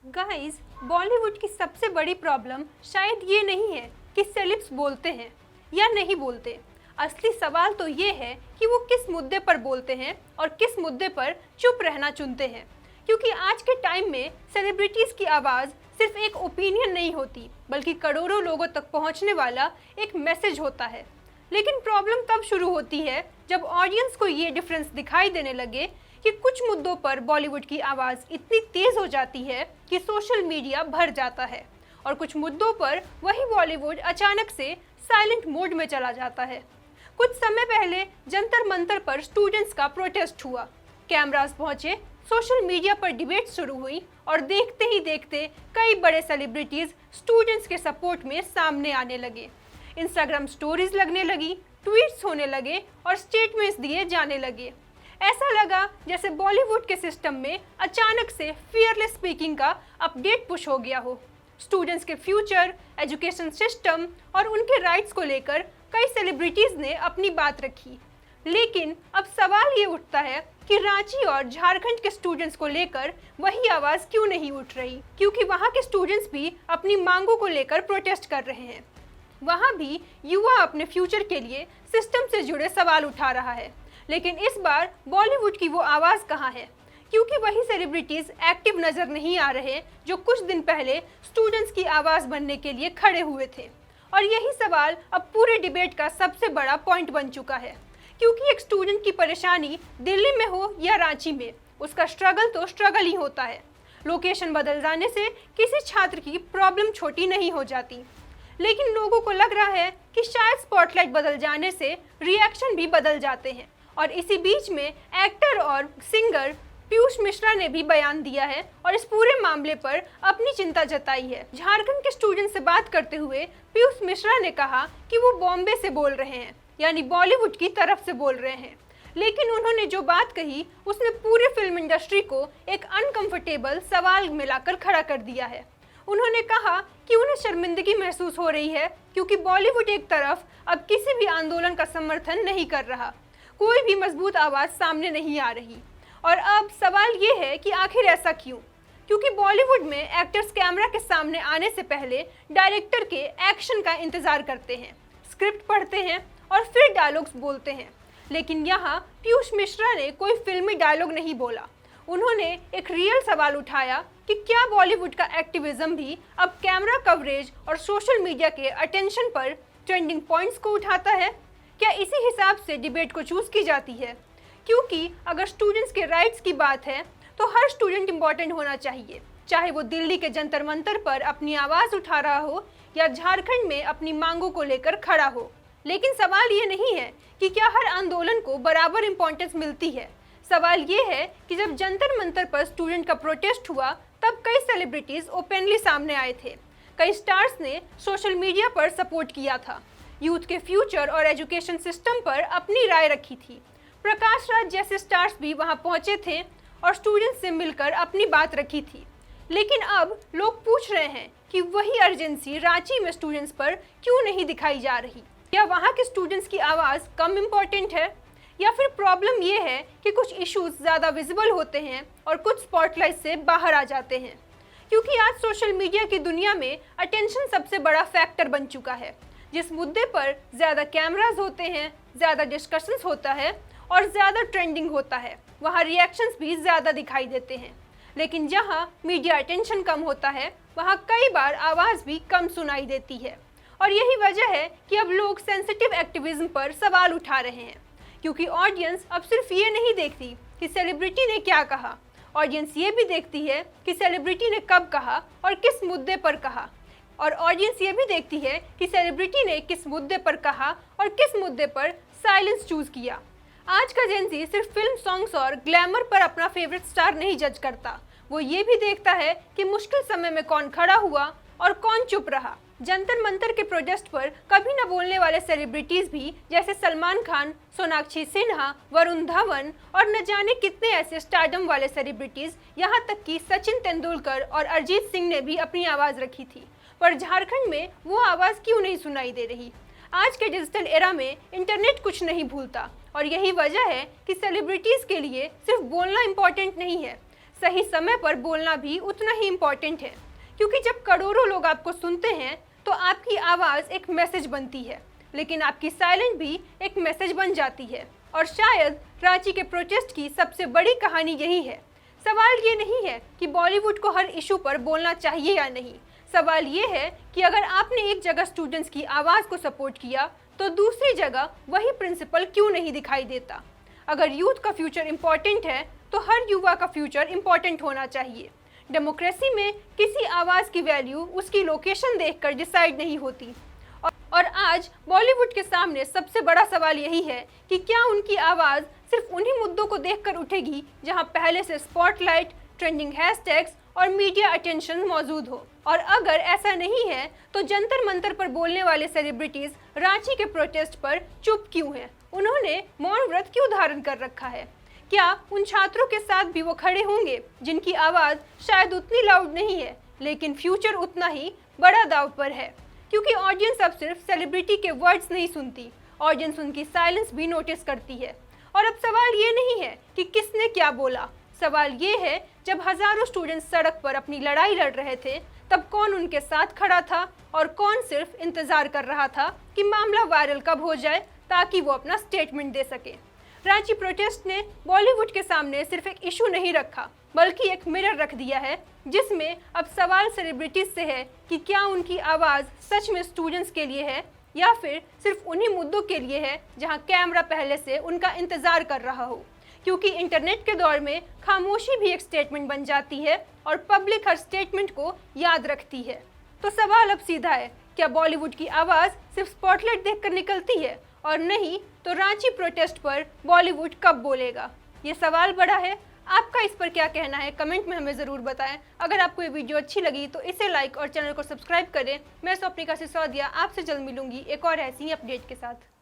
Guys, Bollywood की सबसे बड़ी प्रॉब्लम शायद ये नहीं है कि सेलिब्स बोलते हैं या नहीं बोलते। असली सवाल तो ये है कि वो किस मुद्दे पर बोलते हैं और किस मुद्दे पर चुप रहना चुनते हैं। क्योंकि आज के टाइम में सेलिब्रिटीज़ की आवाज़ सिर्फ एक ओपिनियन नहीं होती, बल्कि करोड़ों लोगों तक पहुंचने वाला एक मैसेज होता है। लेकिन प्रॉब्लम तब शुरू होती है जब ऑडियंस को ये डिफरेंस दिखाई देने लगे कि कुछ मुद्दों पर बॉलीवुड की आवाज़ इतनी तेज़ हो जाती है कि सोशल मीडिया भर जाता है, और कुछ मुद्दों पर वही बॉलीवुड अचानक से साइलेंट मोड में चला जाता है। कुछ समय पहले जंतर मंतर पर स्टूडेंट्स का प्रोटेस्ट हुआ, कैमरास पहुंचे, सोशल मीडिया पर डिबेट शुरू हुई और देखते ही देखते कई बड़े सेलिब्रिटीज़ स्टूडेंट्स के सपोर्ट में सामने आने लगे। इंस्टाग्राम स्टोरीज लगने लगी, ट्वीट्स होने लगे और स्टेटमेंट्स दिए जाने लगे। ऐसा लगा जैसे बॉलीवुड के सिस्टम में अचानक से फियरलेस स्पीकिंग का अपडेट पुश हो गया हो। स्टूडेंट्स के फ्यूचर, एजुकेशन सिस्टम और उनके राइट्स को लेकर कई सेलिब्रिटीज़ ने अपनी बात रखी। लेकिन अब सवाल ये उठता है कि रांची और झारखंड के स्टूडेंट्स को लेकर वही आवाज़ क्यों नहीं उठ रही, क्योंकि वहाँ के स्टूडेंट्स भी अपनी मांगों को लेकर प्रोटेस्ट कर रहे हैं। वहाँ भी युवा अपने फ्यूचर के लिए सिस्टम से जुड़े सवाल उठा रहा है। लेकिन इस बार बॉलीवुड की वो आवाज़ कहाँ है, क्योंकि वही सेलिब्रिटीज़ एक्टिव नज़र नहीं आ रहे जो कुछ दिन पहले स्टूडेंट्स की आवाज़ बनने के लिए खड़े हुए थे। और यही सवाल अब पूरे डिबेट का सबसे बड़ा पॉइंट बन चुका है, क्योंकि एक स्टूडेंट की परेशानी दिल्ली में हो या रांची में, उसका स्ट्रगल तो स्ट्रगल ही होता है। लोकेशन बदल जाने से किसी छात्र की प्रॉब्लम छोटी नहीं हो जाती, लेकिन लोगों को लग रहा है कि शायद स्पॉटलाइट बदल जाने से रिएक्शन भी बदल जाते हैं। और इसी बीच में एक्टर और सिंगर पीयूष मिश्रा ने भी बयान दिया है और इस पूरे मामले पर अपनी चिंता जताई है। झारखंड के स्टूडेंट से बात करते हुए पीयूष मिश्रा ने कहा कि वो बॉम्बे से बोल रहे हैं, यानी बॉलीवुड की तरफ से बोल रहे हैं। लेकिन उन्होंने जो बात कही उसने पूरे फिल्म इंडस्ट्री को एक अनकंफर्टेबल सवाल में लाकर खड़ा कर दिया है। उन्होंने कहा कि उन्हें शर्मिंदगी महसूस हो रही है, क्योंकि बॉलीवुड एक तरफ अब किसी भी आंदोलन का समर्थन नहीं कर रहा, कोई भी मजबूत आवाज़ सामने नहीं आ रही। और अब सवाल ये है कि आखिर ऐसा क्यों? क्योंकि बॉलीवुड में एक्टर्स कैमरा के सामने आने से पहले डायरेक्टर के एक्शन का इंतज़ार करते हैं, स्क्रिप्ट पढ़ते हैं और फिर डायलॉग्स बोलते हैं। लेकिन यहाँ पीयूष मिश्रा ने कोई फिल्मी डायलॉग नहीं बोला। उन्होंने एक रियल सवाल उठाया कि क्या बॉलीवुड का एक्टिविज्म भी अब कैमरा कवरेज और सोशल मीडिया के अटेंशन पर ट्रेंडिंग पॉइंट्स को उठाता है? क्या इसी हिसाब से डिबेट को चूज़ की जाती है? क्योंकि अगर स्टूडेंट्स के राइट्स की बात है तो हर स्टूडेंट इम्पॉर्टेंट होना चाहिए, चाहे वो दिल्ली के जंतर मंतर पर अपनी आवाज़ उठा रहा हो या झारखंड में अपनी मांगों को लेकर खड़ा हो। लेकिन सवाल ये नहीं है कि क्या हर आंदोलन को बराबर इम्पोर्टेंस मिलती है। सवाल ये है कि जब जंतर मंतर पर स्टूडेंट का प्रोटेस्ट हुआ तब कई सेलिब्रिटीज़ ओपनली सामने आए थे। कई स्टार्स ने सोशल मीडिया पर सपोर्ट किया था, यूथ के फ्यूचर और एजुकेशन सिस्टम पर अपनी राय रखी थी। प्रकाश राज जैसे स्टार्स भी वहां पहुंचे थे और स्टूडेंट्स से मिलकर अपनी बात रखी थी। लेकिन अब लोग पूछ रहे हैं कि वही अर्जेंसी रांची में स्टूडेंट्स पर क्यों नहीं दिखाई जा रही? क्या वहां के स्टूडेंट्स की आवाज़ कम इम्पॉर्टेंट है, या फिर प्रॉब्लम ये है कि कुछ इश्यूज ज़्यादा विजिबल होते हैं और कुछ स्पॉटलाइट से बाहर आ जाते हैं? क्योंकि आज सोशल मीडिया की दुनिया में अटेंशन सबसे बड़ा फैक्टर बन चुका है। जिस मुद्दे पर ज़्यादा कैमराज होते हैं, ज़्यादा डिस्कशंस होता है और ज़्यादा ट्रेंडिंग होता है, वहाँ रिएक्शंस भी ज़्यादा दिखाई देते हैं। लेकिन जहाँ मीडिया अटेंशन कम होता है वहाँ कई बार आवाज़ भी कम सुनाई देती है। और यही वजह है कि अब लोग सेंसिटिव एक्टिविज्म पर सवाल उठा रहे हैं, क्योंकि ऑडियंस अब सिर्फ ये नहीं देखती कि सेलिब्रिटी ने क्या कहा, ऑडियंस ये भी देखती है कि सेलिब्रिटी ने कब कहा और किस मुद्दे पर कहा। और ऑडियंस ये भी देखती है कि सेलिब्रिटी ने किस मुद्दे पर कहा और किस मुद्दे पर साइलेंस चूज़ किया। आज का जेंजी सिर्फ फिल्म, सॉन्ग्स और ग्लैमर पर अपना फेवरेट स्टार नहीं जज करता, वो ये भी देखता है कि मुश्किल समय में कौन खड़ा हुआ और कौन चुप रहा। जंतर मंतर के प्रोटेस्ट पर कभी न बोलने वाले सेलिब्रिटीज़ भी, जैसे सलमान खान, सोनाक्षी सिन्हा, वरुण धवन और न जाने कितने ऐसे स्टारडम वाले सेलिब्रिटीज़, यहाँ तक कि सचिन तेंदुलकर और अरिजीत सिंह ने भी अपनी आवाज़ रखी थी। पर झारखंड में वो आवाज़ क्यों नहीं सुनाई दे रही? आज के डिजिटल एरा में इंटरनेट कुछ नहीं भूलता, और यही वजह है कि सेलिब्रिटीज़ के लिए सिर्फ बोलना इम्पोर्टेंट नहीं है, सही समय पर बोलना भी उतना ही इम्पोर्टेंट है, क्योंकि जब करोड़ों लोग आपको सुनते हैं तो आपकी आवाज़ एक मैसेज बनती है, लेकिन आपकी साइलेंट भी एक मैसेज बन जाती है। और शायद रांची के प्रोटेस्ट की सबसे बड़ी कहानी यही है। सवाल ये नहीं है कि बॉलीवुड को हर इशू पर बोलना चाहिए या नहीं, सवाल ये है कि अगर आपने एक जगह स्टूडेंट्स की आवाज़ को सपोर्ट किया तो दूसरी जगह वही प्रिंसिपल क्यों नहीं दिखाई देता। अगर यूथ का फ्यूचर इम्पॉर्टेंट है तो हर युवा का फ्यूचर इम्पॉर्टेंट होना चाहिए। डेमोक्रेसी में किसी आवाज़ की वैल्यू उसकी लोकेशन देखकर डिसाइड नहीं होती। और आज बॉलीवुड के सामने सबसे बड़ा सवाल यही है कि क्या उनकी आवाज़ सिर्फ उन्हीं मुद्दों को देखकर उठेगी जहां पहले से स्पॉटलाइट, ट्रेंडिंग हैशटैग्स और मीडिया अटेंशन मौजूद हो। और अगर ऐसा नहीं है तो जंतर मंतर पर बोलने वाले सेलिब्रिटीज़ रांची के प्रोटेस्ट पर चुप क्यों हैं? उन्होंने मौन व्रत क्यों धारण कर रखा है? क्या उन छात्रों के साथ भी वो खड़े होंगे जिनकी आवाज़ शायद उतनी लाउड नहीं है, लेकिन फ्यूचर उतना ही बड़ा दांव पर है? क्योंकि ऑडियंस अब सिर्फ सेलिब्रिटी के वर्ड्स नहीं सुनती, ऑडियंस उनकी साइलेंस भी नोटिस करती है। और अब सवाल ये नहीं है कि किसने क्या बोला, सवाल ये है जब हजारों स्टूडेंट्स सड़क पर अपनी लड़ाई लड़ रहे थे तब कौन उनके साथ खड़ा था और कौन सिर्फ इंतजार कर रहा था कि मामला वायरल कब हो जाए ताकि वो अपना स्टेटमेंट दे सके। रांची प्रोटेस्ट ने बॉलीवुड के सामने सिर्फ एक इशू नहीं रखा, बल्कि एक मिरर रख दिया है, जिसमें अब सवाल सेलिब्रिटीज से है कि क्या उनकी आवाज़ सच में स्टूडेंट्स के लिए है या फिर सिर्फ उन्हीं मुद्दों के लिए है जहां कैमरा पहले से उनका इंतज़ार कर रहा हो। क्योंकि इंटरनेट के दौर में खामोशी भी एक स्टेटमेंट बन जाती है और पब्लिक हर स्टेटमेंट को याद रखती है। तो सवाल अब सीधा है, क्या बॉलीवुड की आवाज़ सिर्फ स्पॉटलाइट देखकर निकलती है, और नहीं तो रांची प्रोटेस्ट पर बॉलीवुड कब बोलेगा? ये सवाल बड़ा है। आपका इस पर क्या कहना है, कमेंट में हमें ज़रूर बताएं। अगर आपको ये वीडियो अच्छी लगी तो इसे लाइक और चैनल को सब्सक्राइब करें। मैं स्वप्निका सिसोदिया आपसे जल्द मिलूंगी एक और ऐसी ही अपडेट के साथ।